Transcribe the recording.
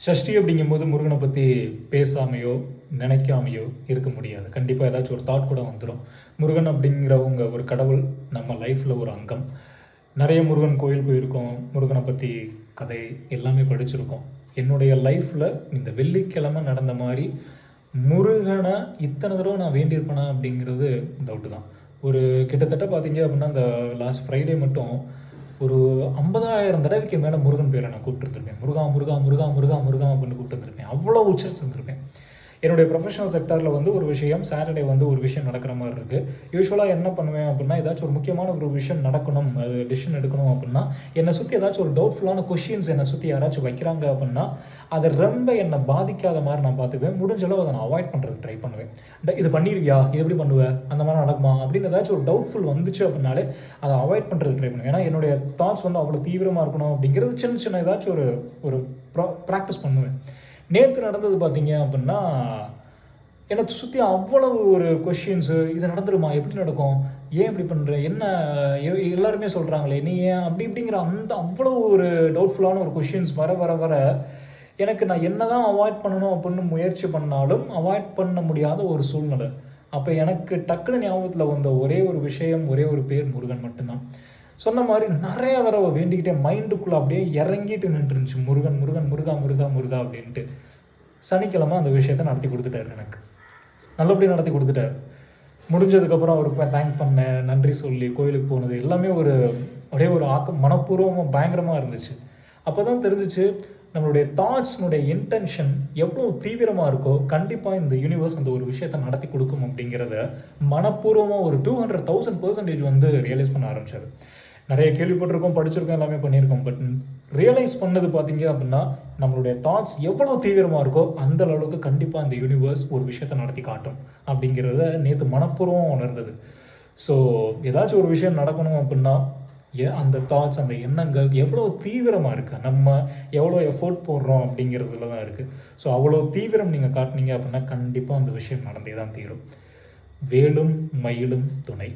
சஷ்டி அப்படிங்கும்போது முருகனை பற்றி பேசாமையோ நினைக்காமையோ இருக்க முடியாது. கண்டிப்பாக ஏதாச்சும் ஒரு தாட் கூட வந்துடும். முருகன் அப்படிங்கிறவங்க ஒரு கடவுள், நம்ம லைஃப்பில் ஒரு அங்கம். நிறைய முருகன் கோயில் போயிருக்கோம், முருகனை பற்றி கதை எல்லாமே படிச்சிருக்கோம். என்னுடைய லைஃப்பில் இந்த வெள்ளிக்கிழமை நடந்த மாதிரி முருகனை இத்தனை தடவை நான் வேண்டியிருப்பேனா அப்படிங்கிறது டவுட்டு தான். ஒரு கிட்டத்தட்ட பார்த்தீங்க அப்படின்னா இந்த லாஸ்ட் ஃப்ரைடே மட்டும் ஒரு 50,000 தடவைக்கு மேலே முருகன் பேரை நான் கூப்பிட்டுருந்துருப்பேன். முருகா முருகா முருகா முருகா முருகா அப்படின்னு கூப்பிட்டுருந்துருப்பேன். அவ்வளோ உச்சரிச்சிருந்துருப்பேன். என்னுடைய ப்ரொஃபஷனல் செக்டாரில் வந்து ஒரு விஷயம் சாட்டர்டே வந்து ஒரு விஷயம் நடக்கிற மாதிரி இருக்குது. யூஸ்வலாக என்ன பண்ணுவேன் அப்படின்னா, ஏதாச்சும் ஒரு முக்கியமான ஒரு விஷயம் நடக்கணும், அது டிசிஷன் எடுக்கணும் அப்படின்னா, என்னை சுற்றி ஏதாச்சும் ஒரு டவுட்ஃபுல்லான கொஷின்ஸ் என்னை சுற்றி யாராச்சும் வைக்கிறாங்க அப்படின்னா, அதை ரொம்ப என்னை பாதிக்காத மாதிரி நான் பார்த்துக்குவேன். முடிஞ்ச அளவு அதை நான் அவாய்ட் பண்ணுறதுக்கு ட்ரை பண்ணுவேன். இது பண்ணிடுவியா, இது எப்படி பண்ணுவேன், அந்த மாதிரி நடக்குமா அப்படின்னு ஏதாச்சும் ஒரு டவுட்ஃபுல் வந்துச்சு அப்படின்னாலே அதை அவாய்ட் பண்ணுறதுக்கு ட்ரை பண்ணுவேன். ஏன்னா என்னுடைய தாட்ஸ் வந்து அவ்வளோ தீவிரமாக இருக்கணும் அப்படிங்கிறது சின்ன சின்ன ஏதாச்சும் ஒரு ஒரு ப்ராக்டிஸ் பண்ணுவேன். நேற்று நடந்தது பார்த்தீங்க அப்படின்னா, என்னை சுற்றி அவ்வளவு ஒரு கொஷின்ஸு, இது நடந்துருமா, எப்படி நடக்கும், ஏன் இப்படி பண்ணுற, என்ன எல்லாருமே சொல்கிறாங்களே நீ ஏன் அப்படி இப்படிங்கிற அந்த அவ்வளோ ஒரு டவுட்ஃபுல்லான ஒரு கொஷின்ஸ் வர வர வர எனக்கு நான் என்ன தான் அவாய்ட் பண்ணணும் அப்படின்னு முயற்சி பண்ணாலும் அவாய்ட் பண்ண முடியாத ஒரு சூழ்நிலை. அப்போ எனக்கு டக்குன்னு ஞாபகத்தில் வந்த ஒரே ஒரு விஷயம், ஒரே ஒரு பேர் முருகன் மட்டும்தான். சொன்ன மாதிரி நிறைய தடவை வேண்டிக்கிட்டே மைண்டுக்குள்ளே அப்படியே இறங்கிட்டு நின்றுருந்துச்சு, முருகன் முருகன் முருகா முருகா முருகா அப்படின்ட்டு. சனிக்கிழமை அந்த விஷயத்தை நடத்தி கொடுத்துட்டாரு. எனக்கு நல்லபடியாக நடத்தி கொடுத்துட்டாரு. முடிஞ்சதுக்கப்புறம் அவருக்கு தேங்க் பண்ணேன், நன்றி சொல்லி கோயிலுக்கு போனது எல்லாமே ஒரே ஒரு ஆக்கம் மனப்பூர்வமாக பயங்கரமாக இருந்துச்சு. அப்போ தான் தெரிஞ்சிச்சு, நம்மளுடைய தாட்ஸ்னுடைய இன்டென்ஷன் எவ்வளோ தீவிரமாக இருக்கோ கண்டிப்பாக இந்த யூனிவர்ஸ் அந்த ஒரு விஷயத்தை நடத்தி கொடுக்கும் அப்படிங்கிறத மனப்பூர்வமாக ஒரு 200,000% வந்து ரியலைஸ் பண்ண ஆரம்பிச்சார். நிறைய கேள்விப்பட்டிருக்கோம், படிச்சிருக்கோம், எல்லாமே பண்ணியிருக்கோம். பட் ரியலைஸ் பண்ணது பார்த்தீங்க அப்படின்னா, நம்மளுடைய தாட்ஸ் எவ்வளோ தீவிரமாக இருக்கோ அந்த அளவுக்கு கண்டிப்பாக அந்த யூனிவர்ஸ் ஒரு விஷயத்தை நடத்தி காட்டும் அப்படிங்கிறத நேற்று மனப்பூர்வம் உணர்ந்தது. ஸோ ஏதாச்சும் ஒரு விஷயம் நடக்கணும் அப்படின்னா அந்த தாட்ஸ், அந்த எண்ணங்கள் எவ்வளோ தீவிரமாக இருக்குது, நம்ம எவ்வளோ எஃபோர்ட் போடுறோம் அப்படிங்கிறதுல தான் இருக்குது. ஸோ அவ்வளோ தீவிரம் நீங்கள் காட்டினீங்க அப்படின்னா கண்டிப்பாக அந்த விஷயம் நடந்தே தான் தீரும். வேலும் மயிலும் துணை.